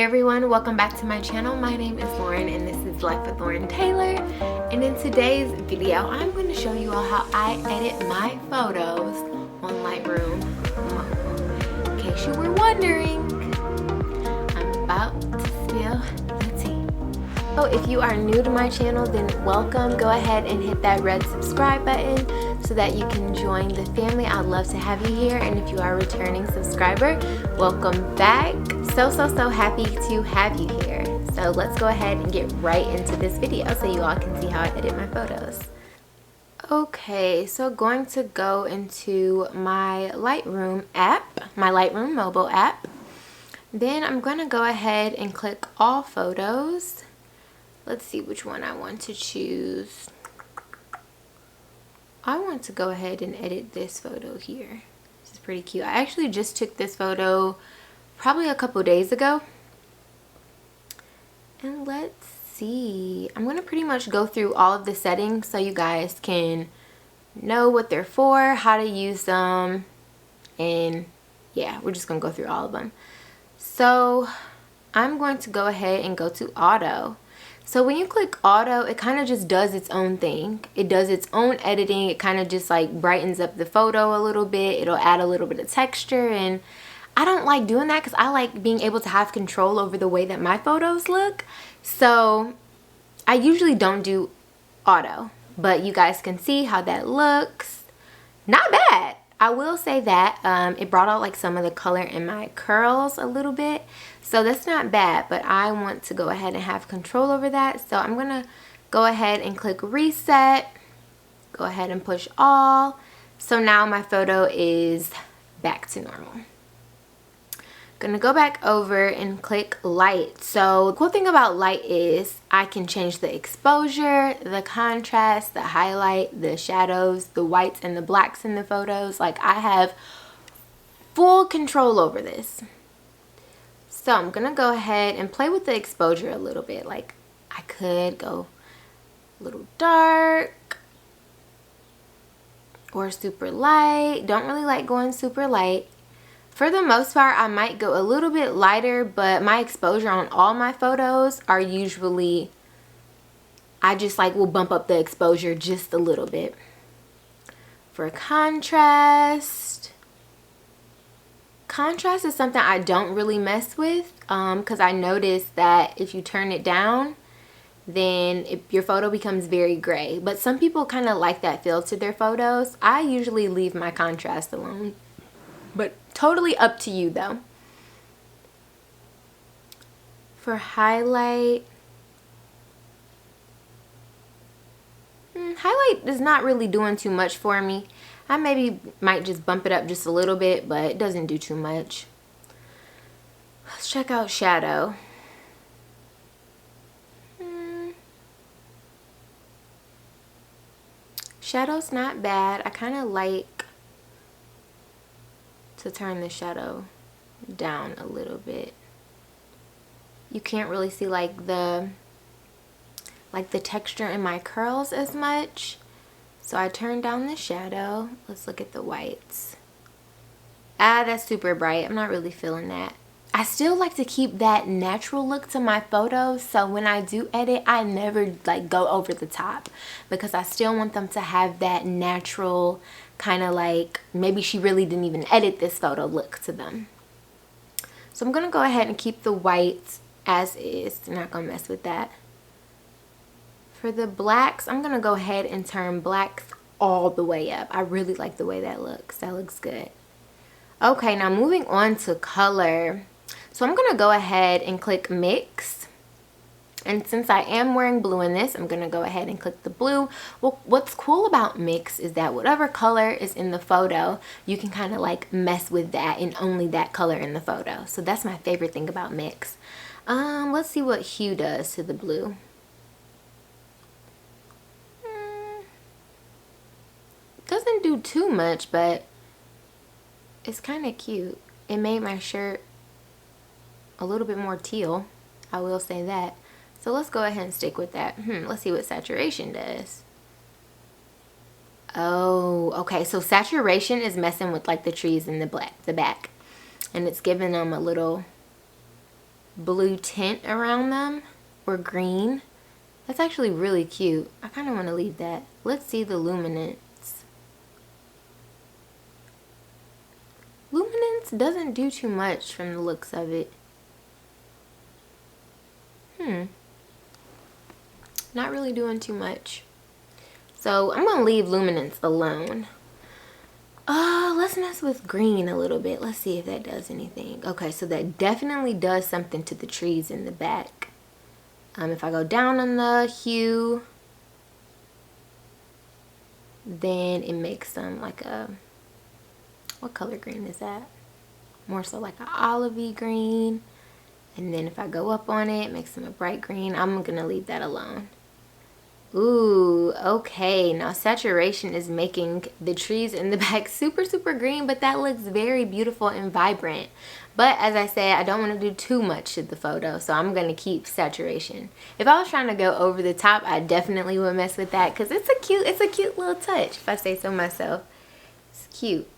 Hey everyone, welcome back to my channel. My name is Lauren and this is Life with Lauren Taylor. And in today's video, I'm going to show you all how I edit my photos on Lightroom mobile. In case you were wondering, I'm about to spill the tea. So if you are new to my channel, then welcome. Go ahead and hit that red subscribe button so that you can join the family. I'd love to have you here. And if you are a returning subscriber, welcome back. So happy to have you here. So let's go ahead and get right into this video so you all can see how I edit my photos. Okay, so going to go into my Lightroom app, my Lightroom mobile app. Then I'm going to go ahead and click all photos. Let's see which one I want to choose. I want to go ahead and edit this photo here. This is pretty cute. I actually just took this photo probably a couple days ago. And let's see. I'm going to pretty much go through all of the settings so you guys can know what they're for, how to use them, and yeah, we're just going to go through all of them. So I'm going to go ahead and go to auto. So when you click auto, it kind of just does its own thing. It does its own editing. It kind of just like brightens up the photo a little bit. It'll add a little bit of texture, and I don't like doing that because I like being able to have control over the way that my photos look. So I usually don't do auto, but you guys can see how that looks. Not bad. I will say that it brought out like some of the color in my curls a little bit. So that's not bad, but I want to go ahead and have control over that. So I'm going to go ahead and click reset. Go ahead and push all. So now my photo is back to normal. Gonna go back over and click light. So the cool thing about light is I can change the exposure, the contrast, the highlight, the shadows, the whites and the blacks in the photos. Like, I have full control over this. So I'm gonna go ahead and play with the exposure a little bit. Like, I could go a little dark or super light. Don't really like going super light. For the most part, I might go a little bit lighter, but my exposure on all my photos are usually, I just like will bump up the exposure just a little bit. For contrast is something I don't really mess with because I noticed that if you turn it down, then your photo becomes very gray. But some people kind of like that feel to their photos. I usually leave my contrast alone. But totally up to you though. For highlight, highlight is not really doing too much for me. I maybe might just bump it up just a little bit, but it doesn't do too much. Let's check out shadow. Shadow's not bad. I kind of like to turn the shadow down a little bit. You can't really see like the texture in my curls as much. So I turned down the shadow. Let's look at the whites. That's super bright. I'm not really feeling that. I still like to keep that natural look to my photos, so when I do edit, I never like go over the top because I still want them to have that natural kind of like maybe she really didn't even edit this photo look to them. So I'm gonna go ahead and keep the whites as is. I'm not gonna mess with that. For the blacks, I'm gonna go ahead and turn blacks all the way up. I really like the way that looks. That looks good. Okay, now moving on to color. So I'm gonna go ahead and click mix. And since I am wearing blue in this, I'm going to go ahead and click the blue. Well, what's cool about mix is that whatever color is in the photo, you can kind of like mess with that and only that color in the photo. So that's my favorite thing about mix. Let's see what hue does to the blue. Doesn't do too much, but it's kind of cute. It made my shirt a little bit more teal. I will say that. So let's go ahead and stick with that. Let's see what saturation does. Oh, okay. So saturation is messing with like the trees in the back. And it's giving them a little blue tint around them, or green. That's actually really cute. I kind of want to leave that. Let's see the luminance. Luminance doesn't do too much from the looks of it. Not really doing too much. So I'm gonna leave luminance alone. Let's mess with green a little bit. Let's see if that does anything. Okay, so that definitely does something to the trees in the back. If I go down on the hue, then it makes them like a, what color green is that? More so like an olivey green. And then if I go up on it, it makes them a bright green. I'm gonna leave that alone. Ooh, okay, now saturation is making the trees in the back super green, but that looks very beautiful and vibrant. But as I said, I don't want to do too much to the photo, so I'm gonna keep saturation. If I was trying to go over the top, I definitely would mess with that, because it's a cute little touch, if I say so myself. It's cute.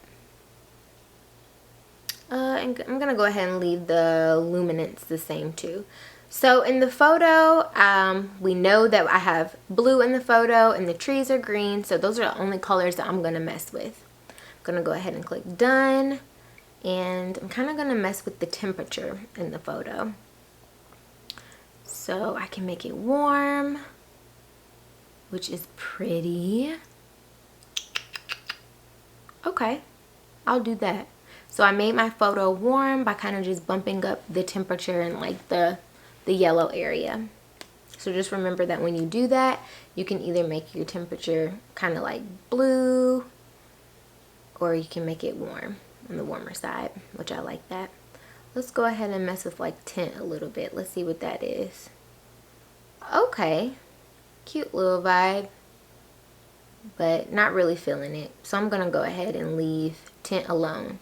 And I'm gonna go ahead and leave the luminance the same too. So in the photo, we know that I have blue in the photo and the trees are green. So those are the only colors that I'm going to mess with. I'm going to go ahead and click done. And I'm kind of going to mess with the temperature in the photo. So I can make it warm, which is pretty. Okay, I'll do that. So I made my photo warm by kind of just bumping up the temperature and like the yellow area. So just remember that when you do that, you can either make your temperature kind of like blue, or you can make it warm on the warmer side, which I like that. Let's go ahead and mess with like tint a little bit. Let's see what that is. Okay, cute little vibe, but not really feeling it. So I'm gonna go ahead and leave tint alone.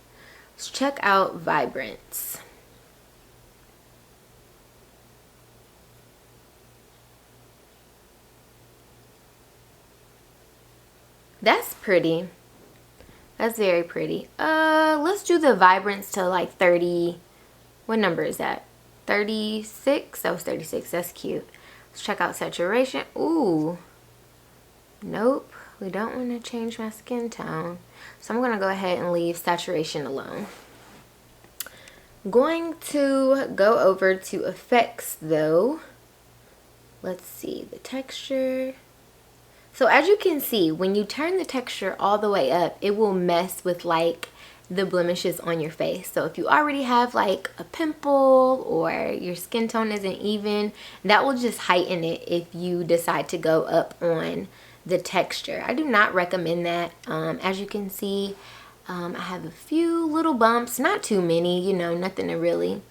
Let's check out vibrance. That's pretty. That's very pretty. Let's do the vibrance to like 30. What number is that? 36? That was 36. That's cute. Let's check out saturation. Ooh. Nope. We don't want to change my skin tone. So I'm going to go ahead and leave saturation alone. I'm going to go over to effects though. Let's see the texture. So as you can see, when you turn the texture all the way up, it will mess with like the blemishes on your face. So if you already have like a pimple or your skin tone isn't even, that will just heighten it if you decide to go up on the texture. I do not recommend that. As you can see, I have a few little bumps, not too many, you know, nothing to really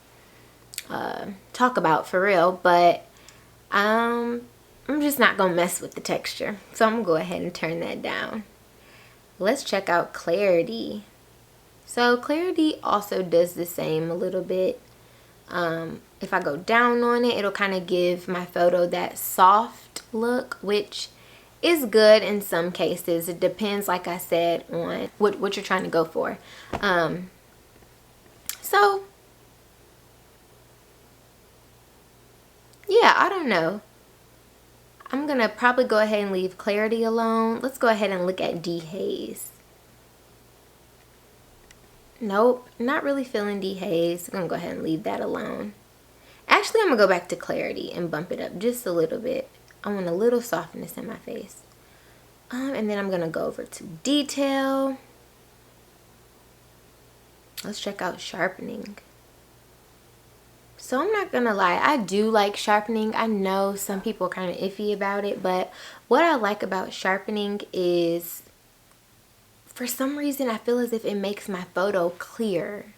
talk about for real, but I'm just not gonna mess with the texture. So I'm gonna go ahead and turn that down. Let's check out clarity. So clarity also does the same a little bit. If I go down on it, it'll kind of give my photo that soft look, which is good in some cases. It depends, like I said, on what you're trying to go for. So yeah, I don't know. I'm gonna probably go ahead and leave clarity alone. Let's go ahead and look at dehaze. Nope, not really feeling dehaze. I'm gonna go ahead and leave that alone. Actually, I'm gonna go back to clarity and bump it up just a little bit. I want a little softness in my face. And then I'm gonna go over to detail. Let's check out sharpening. So I'm not gonna lie, I do like sharpening. I know some people are kind of iffy about it, but what I like about sharpening is, for some reason, I feel as if it makes my photo clear.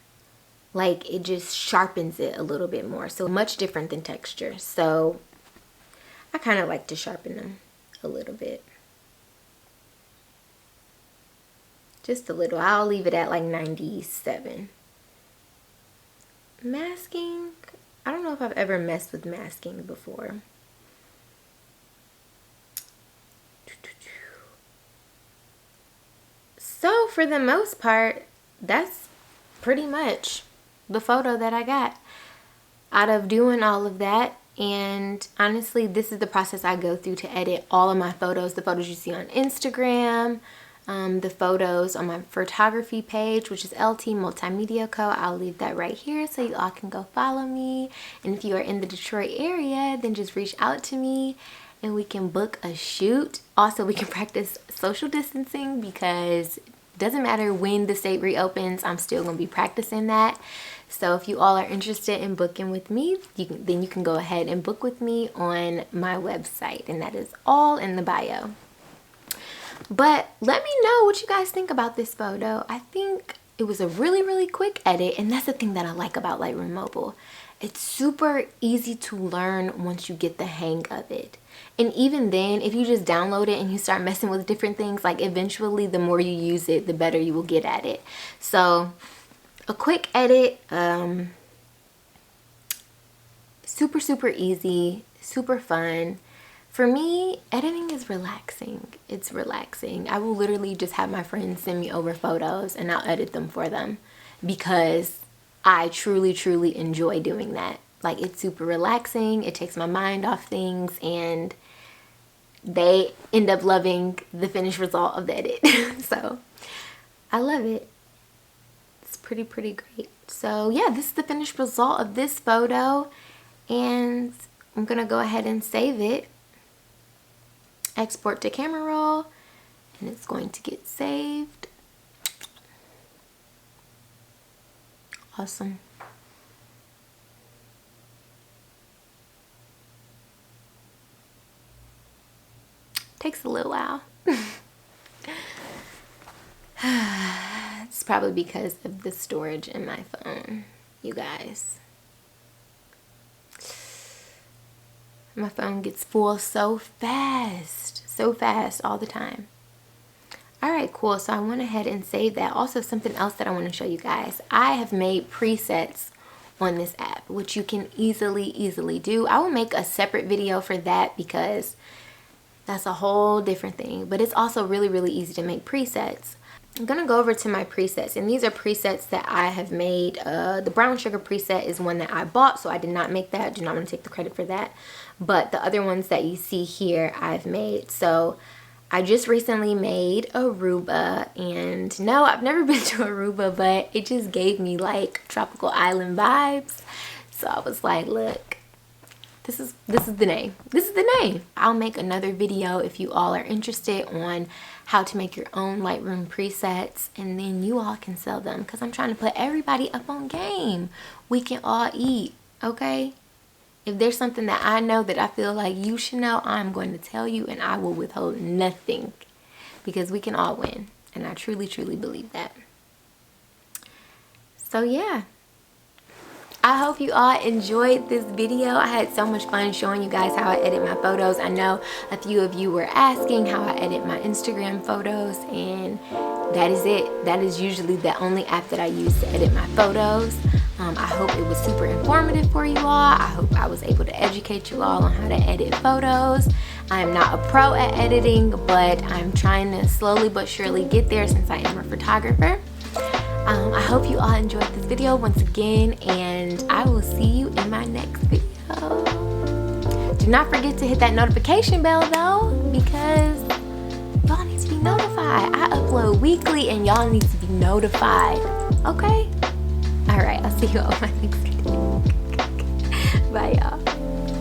Like it just sharpens it a little bit more. So much different than texture. So I kind of like to sharpen them a little bit. Just a little. I'll leave it at like 97. Masking, I don't know if I've ever messed with masking before. So for the most part, that's pretty much the photo that I got. out of doing all of that, and honestly, this is the process I go through to edit all of my photos, the photos you see on Instagram, the photos on my photography page, which is LT Multimedia Co. I'll leave that right here so you all can go follow me. And if you are in the Detroit area, then just reach out to me and we can book a shoot. Also, we can practice social distancing because it doesn't matter when the state reopens, I'm still going to be practicing that. So if you all are interested in booking with me, then you can go ahead and book with me on my website, and that is all in the bio. But let me know what you guys think about this photo. I think it was a really, really quick edit, and that's the thing that I like about Lightroom Mobile. It's super easy to learn once you get the hang of it. And even then, if you just download it and you start messing with different things, like eventually the more you use it, the better you will get at it. So a quick edit, super, super easy, super fun. For me, editing is relaxing. It's relaxing. I will literally just have my friends send me over photos and I'll edit them for them because I truly, truly enjoy doing that. Like, it's super relaxing. It takes my mind off things and they end up loving the finished result of the edit. So I love it. It's pretty great. So yeah, this is the finished result of this photo, and I'm gonna go ahead and save it. Export to camera roll, and it's going to get saved. Awesome. Takes a little while. It's probably because of the storage in my phone, you guys. My phone gets full so fast all the time. All right, cool. So I went ahead and saved that. Also, something else that I want to show you guys. I have made presets on this app, which you can easily do. I will make a separate video for that because that's a whole different thing. But it's also really easy to make presets. I'm gonna go over to my presets, and these are presets that I have made. The brown sugar preset is one that I bought, so I did not make that. I do not want to take the credit for that. But the other ones that you see here, I've made. So I just recently made Aruba, and no, I've never been to Aruba, but it just gave me like tropical island vibes. So I was like, look, this is the name. This is the name. I'll make another video if you all are interested on how to make your own Lightroom presets, and then you all can sell them because I'm trying to put everybody up on game. We can all eat, okay? If there's something that I know that I feel like you should know, I'm going to tell you, and I will withhold nothing because we can all win, and I truly believe that. So yeah, I hope you all enjoyed this video. I had so much fun showing you guys how I edit my photos. I know a few of you were asking how I edit my Instagram photos, and that is it. That is usually the only app that I use to edit my photos. I hope it was super informative for you all. I hope I was able to educate you all on how to edit photos. I am not a pro at editing, but I'm trying to slowly but surely get there since I am a photographer. I hope you all enjoyed this video once again, and I will see you in my next video. Do not forget to hit that notification bell though, because y'all need to be notified. I upload weekly and y'all need to be notified, okay? All right, I'll see you all in my next video.